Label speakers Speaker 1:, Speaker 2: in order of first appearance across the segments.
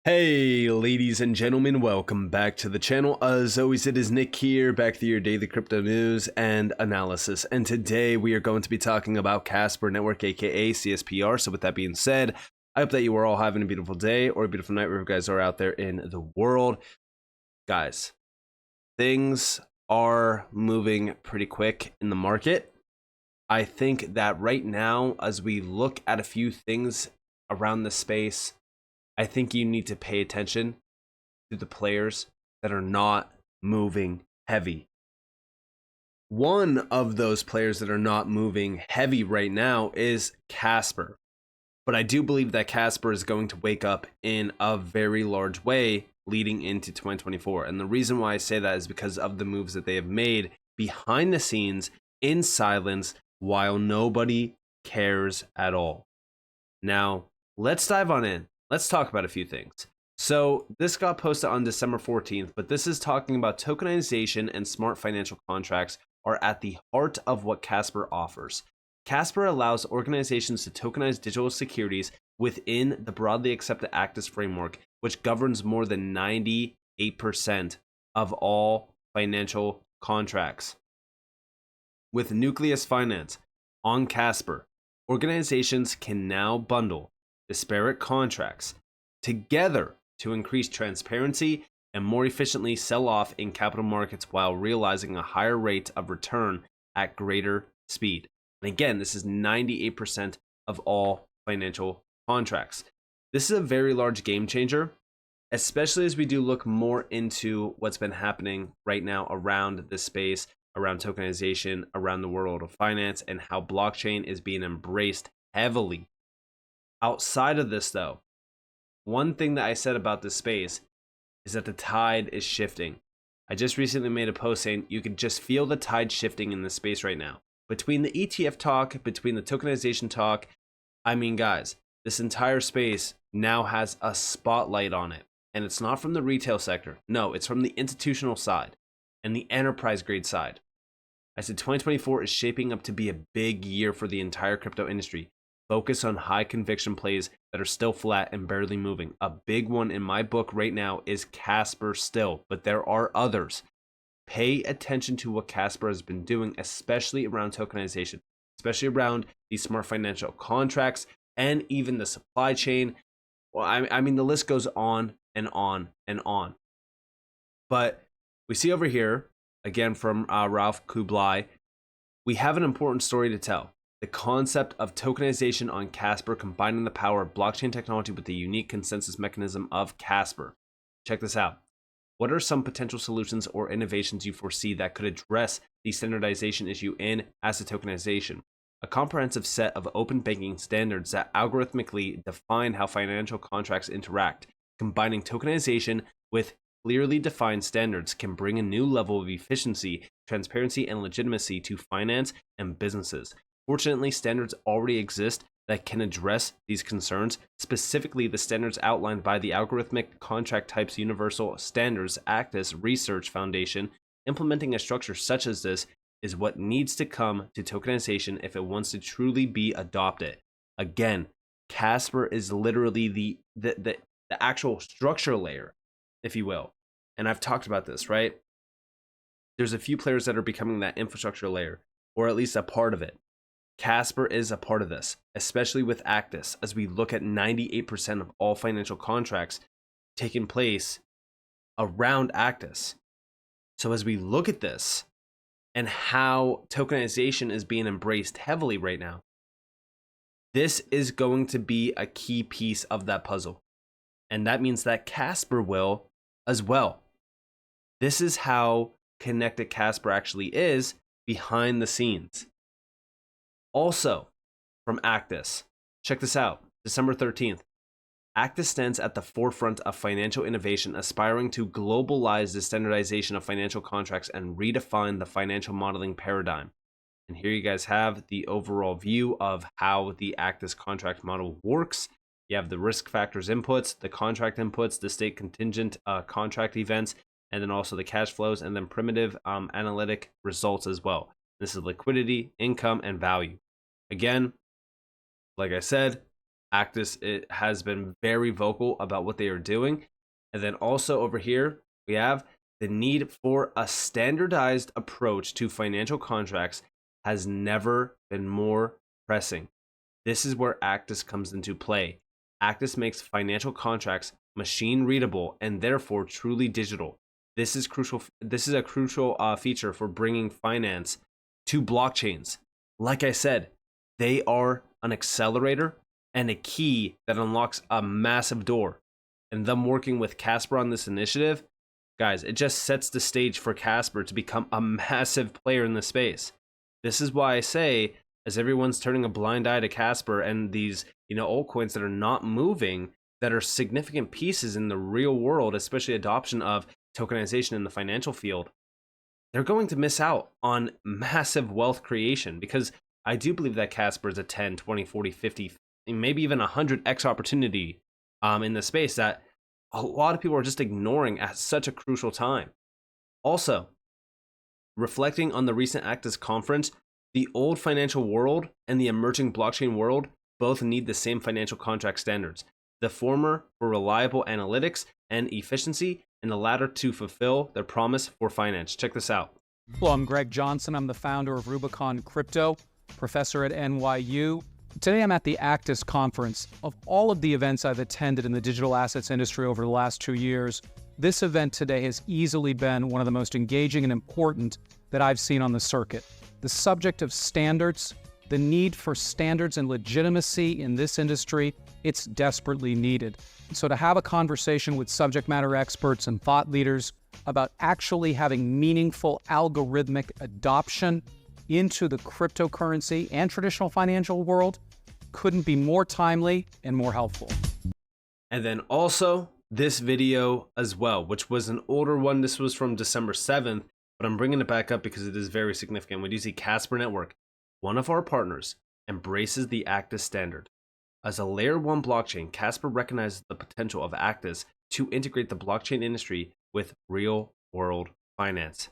Speaker 1: Hey ladies and gentlemen, welcome back to the channel. As always, it is Nick here, back to your daily crypto news and analysis. And today we are going to be talking about Casper Network, aka CSPR. So with that being said, I hope that you are all having a beautiful day or a beautiful night wherever you guys are out there in the world. Guys, things are moving pretty quick in the market. I think that right now, as we look at a few things around the space, I think you need to pay attention to the players that are not moving heavy. One of those players that are not moving heavy right now is Casper. But I do believe that Casper is going to wake up in a very large way leading into 2024. And the reason why I say that is because of the moves that they have made behind the scenes in silence while nobody cares at all. Now, let's dive on in. Let's talk about a few things. So this got posted on December 14th, but this is talking about tokenization and smart financial contracts are at the heart of what Casper offers. Casper allows organizations to tokenize digital securities within the broadly accepted Actus framework, which governs more than 98% of all financial contracts. With Nucleus Finance on Casper, organizations can now bundle disparate contracts together to increase transparency and more efficiently sell off in capital markets while realizing a higher rate of return at greater speed. And again, this is 98% of all financial contracts. This is a very large game changer, especially as we do look more into what's been happening right now around this space, around tokenization, around the world of finance, and how blockchain is being embraced heavily. Outside of this, though, one thing that I said about this space is that the tide is shifting. I just recently made a post saying you can just feel the tide shifting in this space right now. Between the ETF talk, between the tokenization talk, I mean, guys, this entire space now has a spotlight on it. And it's not from the retail sector. No, it's from the institutional side and the enterprise grade side. I said 2024 is shaping up to be a big year for the entire crypto industry. Focus on high conviction plays that are still flat and barely moving. A big one in my book right now is Casper still, but there are others. Pay attention to what Casper has been doing, especially around tokenization, especially around these smart financial contracts and even the supply chain. Well, I mean, the list goes on and on and on. But we see over here, again from Ralph Kublai, we have an important story to tell. The concept of tokenization on Casper, combining the power of blockchain technology with the unique consensus mechanism of Casper. Check this out. What are some potential solutions or innovations you foresee that could address the standardization issue in asset tokenization? A comprehensive set of open banking standards that algorithmically define how financial contracts interact. Combining tokenization with clearly defined standards can bring a new level of efficiency, transparency, and legitimacy to finance and businesses. Fortunately, standards already exist that can address these concerns, specifically the standards outlined by the Algorithmic Contract Types Universal Standards Actus Research Foundation. Implementing a structure such as this is what needs to come to tokenization if it wants to truly be adopted. Again, Casper is literally the actual structure layer, if you will. And I've talked about this, right? There's a few players that are becoming that infrastructure layer, or at least a part of it. Casper is a part of this, especially with Actus, as we look at 98% of all financial contracts taking place around Actus. So as we look at this and how tokenization is being embraced heavily right now, this is going to be a key piece of that puzzle. And that means that Casper will as well. This is how connected Casper actually is behind the scenes. Also, from Actus, check this out, December 13th. Actus stands at the forefront of financial innovation, aspiring to globalize the standardization of financial contracts and redefine the financial modeling paradigm. And here you guys have the overall view of how the Actus contract model works. You have the risk factors inputs, the contract inputs, the state contingent contract events, and then also the cash flows, and then primitive analytic results as well. This is liquidity, income, and value. Again, like I said, Actus it has been very vocal about what they are doing. And then also over here, we have the need for a standardized approach to financial contracts has never been more pressing. This is where Actus comes into play. Actus makes financial contracts machine readable and therefore truly digital. This is crucial. This is a crucial feature for bringing finance to blockchains. Like I said, they are an accelerator and a key that unlocks a massive door. And them working with Casper on this initiative, guys, it just sets the stage for Casper to become a massive player in the space. This is why I say, as everyone's turning a blind eye to Casper and these, altcoins that are not moving, that are significant pieces in the real world, especially adoption of tokenization in the financial field, they're going to miss out on massive wealth creation, because I do believe that Casper is a 10, 20, 40, 50, maybe even 100x opportunity in the space that a lot of people are just ignoring at such a crucial time. Also, reflecting on the recent Actus Conference, the old financial world and the emerging blockchain world both need the same financial contract standards. The former for reliable analytics and efficiency, and the latter to fulfill their promise for finance. Check this out.
Speaker 2: Hello, I'm Greg Johnson. I'm the founder of Rubicon Crypto, professor at NYU. Today I'm at the Actus Conference. Of all of the events I've attended in the digital assets industry over the last 2 years, this event today has easily been one of the most engaging and important that I've seen on the circuit. The subject of standards, the need for standards and legitimacy in this industry, it's desperately needed. So to have a conversation with subject matter experts and thought leaders about actually having meaningful algorithmic adoption into the cryptocurrency and traditional financial world couldn't be more timely and more helpful.
Speaker 1: And then also this video as well, which was an older one. This was from December 7th, but I'm bringing it back up because it is very significant. When you see Casper Network, one of our partners, embraces the Actus standard. As a layer 1 blockchain, Casper recognizes the potential of Actus to integrate the blockchain industry with real world finance.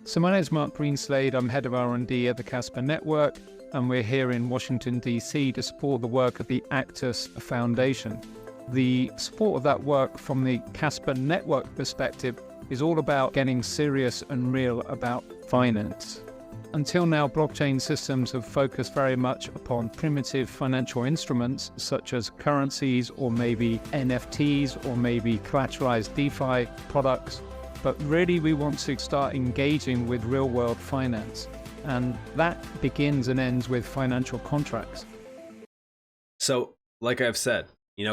Speaker 3: So my name is Mark Greenslade. I'm head of R&D at the Casper Network, and we're here in Washington, D.C. to support the work of the Actus Foundation. The support of that work from the Casper Network perspective is all about getting serious and real about finance. Until now, blockchain systems have focused very much upon primitive financial instruments such as currencies or maybe NFTs or maybe collateralized DeFi products. But really, we want to start engaging with real-world finance. And that begins and ends with financial contracts.
Speaker 1: So, like I've said,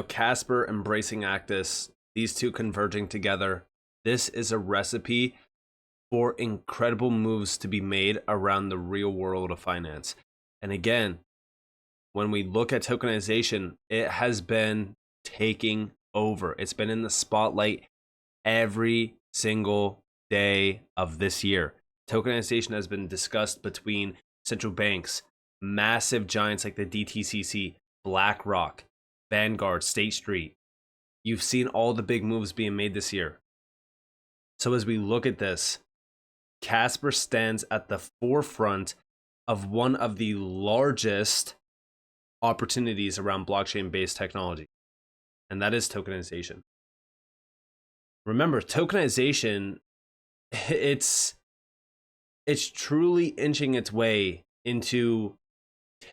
Speaker 1: Casper embracing Actus, these two converging together, this is a recipe for incredible moves to be made around the real world of finance. And again, when we look at tokenization, it has been taking over. It's been in the spotlight every single day of this year. Tokenization has been discussed between central banks, massive giants like the DTCC, BlackRock, Vanguard, State Street. You've seen all the big moves being made this year. So as we look at this, Casper stands at the forefront of one of the largest opportunities around blockchain-based technology, and that is tokenization. Remember, tokenization, it's truly inching its way into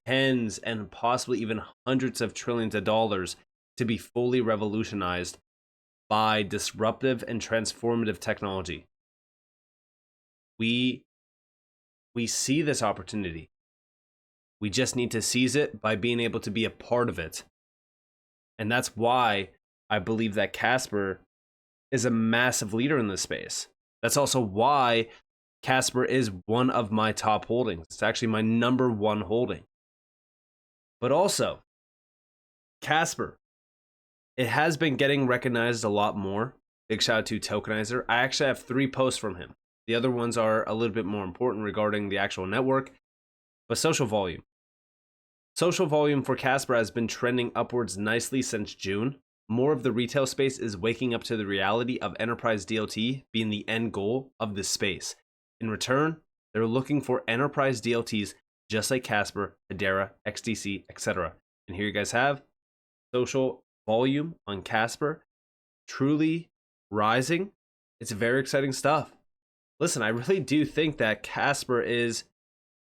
Speaker 1: tens and possibly even hundreds of trillions of dollars to be fully revolutionized by disruptive and transformative technology. We see this opportunity. We just need to seize it by being able to be a part of it. And that's why I believe that Casper is a massive leader in this space. That's also why Casper is one of my top holdings. It's actually my number 1 holding. But also, Casper, it has been getting recognized a lot more. Big shout out to Tokenizer. I actually have 3 posts from him. The other ones are a little bit more important regarding the actual network. But social volume. Social volume for Casper has been trending upwards nicely since June. More of the retail space is waking up to the reality of enterprise DLT being the end goal of this space. In return, they're looking for enterprise DLTs just like Casper, Hedera, XDC, etc. And here you guys have social volume on Casper truly rising. It's very exciting stuff. Listen, I really do think that Casper is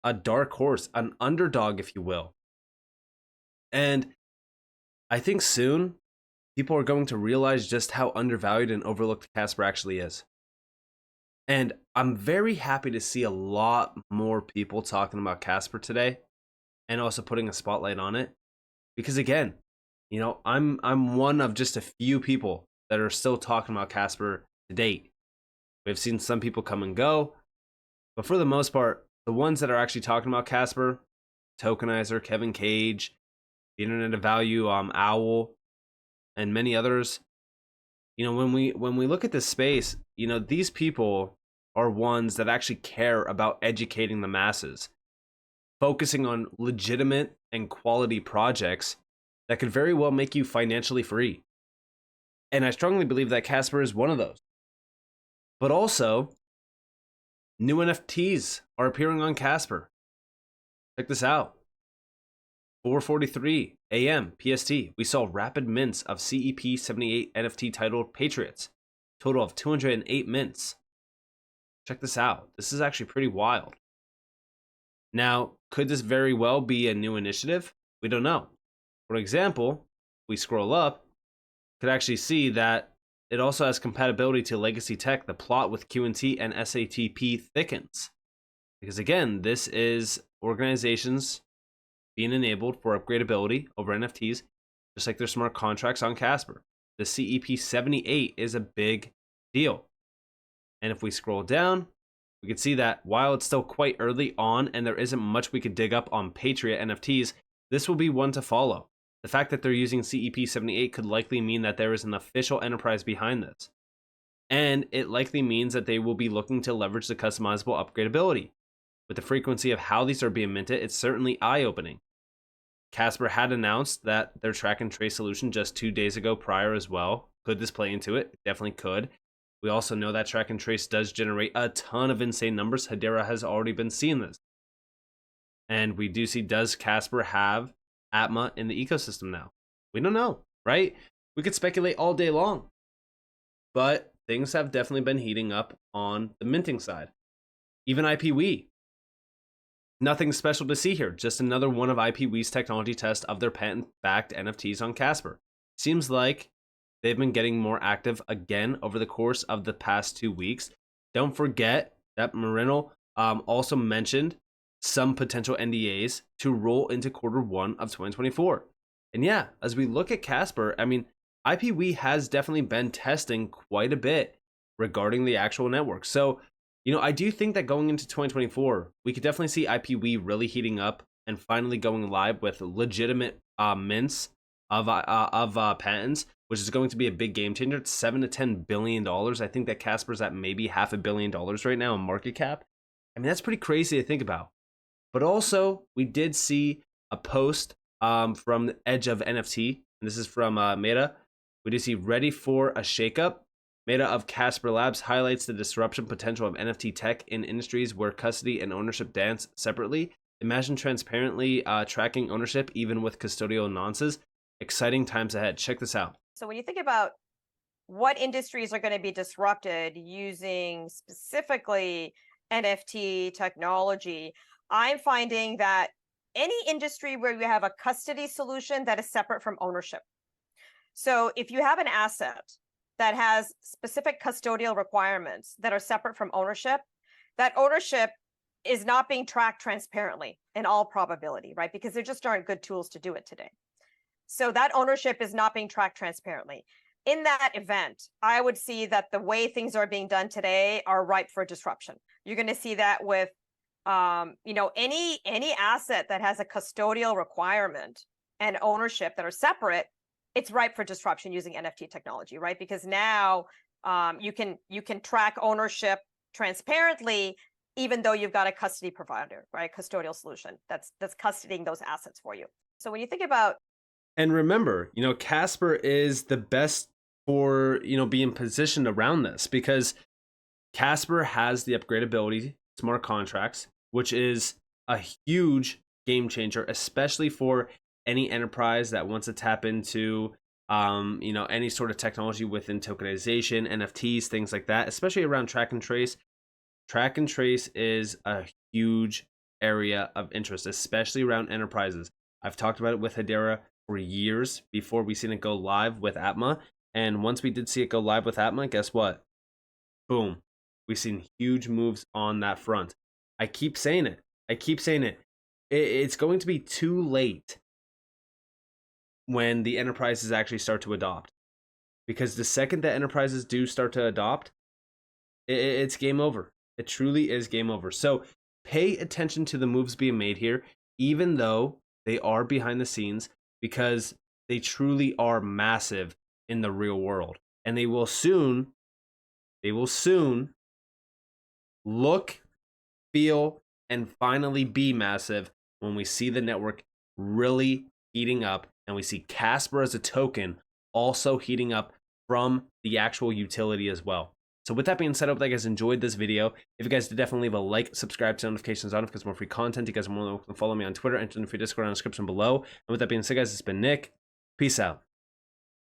Speaker 1: a dark horse, an underdog, if you will. And I think soon people are going to realize just how undervalued and overlooked Casper actually is. And I'm very happy to see a lot more people talking about Casper today and also putting a spotlight on it. Because again, I'm one of just a few people that are still talking about Casper to date. We've seen some people come and go, but for the most part, the ones that are actually talking about Casper, Tokenizer, Kevin Cage, the Internet of Value, Owl, and many others. When we look at this space, these people are ones that actually care about educating the masses, focusing on legitimate and quality projects that could very well make you financially free. And I strongly believe that Casper is one of those. But also, new NFTs are appearing on Casper. Check this out. 4:43 a.m. PST, we saw rapid mints of CEP 78 NFT titled Patriots. Total of 208 mints. Check this out. This is actually pretty wild. Now, could this very well be a new initiative? We don't know. For example, if we scroll up, you could actually see that it also has compatibility to legacy tech. The plot with QNT and SATP thickens. Because again, this is organizations being enabled for upgradability over NFTs, just like their smart contracts on Casper. The CEP 78 is a big deal. And if we scroll down, we can see that while it's still quite early on and there isn't much we could dig up on Patriot NFTs, this will be one to follow. The fact that they're using CEP 78 could likely mean that there is an official enterprise behind this. And it likely means that they will be looking to leverage the customizable upgradability. With the frequency of how these are being minted, it's certainly eye-opening. Casper had announced that their track and trace solution just 2 days ago prior as well. Could this play into it? It definitely could. We also know that track and trace does generate a ton of insane numbers. Hedera has already been seeing this. And we do see, does Casper have Atma in the ecosystem now? We don't know, right? We could speculate all day long. But things have definitely been heating up on the minting side. Even IPWE. Nothing special to see here, just another one of IPWE's technology tests of their patent-backed NFTs on Casper. Seems like they've been getting more active again over the course of the past 2 weeks. Don't forget that Marino also mentioned some potential NDAs to roll into Q1 of 2024. And yeah, as we look at Casper, IPWE has definitely been testing quite a bit regarding the actual network. So, I do think that going into 2024, we could definitely see IPWE really heating up and finally going live with legitimate mints of patents, which is going to be a big game changer. It's $7 to $10 billion. I think that Casper's at maybe $500 million right now in market cap. That's pretty crazy to think about. But also, we did see a post from the Edge of NFT, and this is from Meta. We did see ready for a shakeup. Meta of Casper Labs highlights the disruption potential of NFT tech in industries where custody and ownership dance separately. Imagine transparently tracking ownership even with custodial nonces. Exciting times ahead. Check this out.
Speaker 4: So when you think about what industries are going to be disrupted using specifically NFT technology, I'm finding that any industry where you have a custody solution that is separate from ownership. So if you have an asset that has specific custodial requirements that are separate from ownership, that ownership is not being tracked transparently in all probability, right? Because there just aren't good tools to do it today. So that ownership is not being tracked transparently. In that event, I would see that the way things are being done today are ripe for disruption. You're going to see that with, any asset that has a custodial requirement and ownership that are separate. It's ripe for disruption using NFT technology, right? Because now you can track ownership transparently, even though you've got a custody provider, right? Custodial solution that's custodying those assets for you. So when you think about,
Speaker 1: and remember, Casper is the best for being positioned around this, because Casper has the upgradability smart contracts, which is a huge game changer, especially for any enterprise that wants to tap into any sort of technology within tokenization, NFTs, things like that, especially around track and trace. Track and trace is a huge area of interest, especially around enterprises. I've talked about it with Hedera for years before we seen it go live with Atma. And once we did see it go live with Atma, guess what? Boom. We've seen huge moves on that front. I keep saying it. It's going to be too late when the enterprises actually start to adopt. Because the second that enterprises do start to adopt, it's game over. It truly is game over. So pay attention to the moves being made here, even though they are behind the scenes, because they truly are massive in the real world. And they will soon look, feel, and finally be massive when we see the network really heating up and we see Casper as a token also heating up from the actual utility as well. So with that being said, I hope that you guys enjoyed this video. If you guys did, definitely leave a like, subscribe, to notifications on because more free content. You guys are more than welcome to follow me on Twitter, enter in the free Discord in the description below. And with that being said, guys, it's been Nick. Peace out.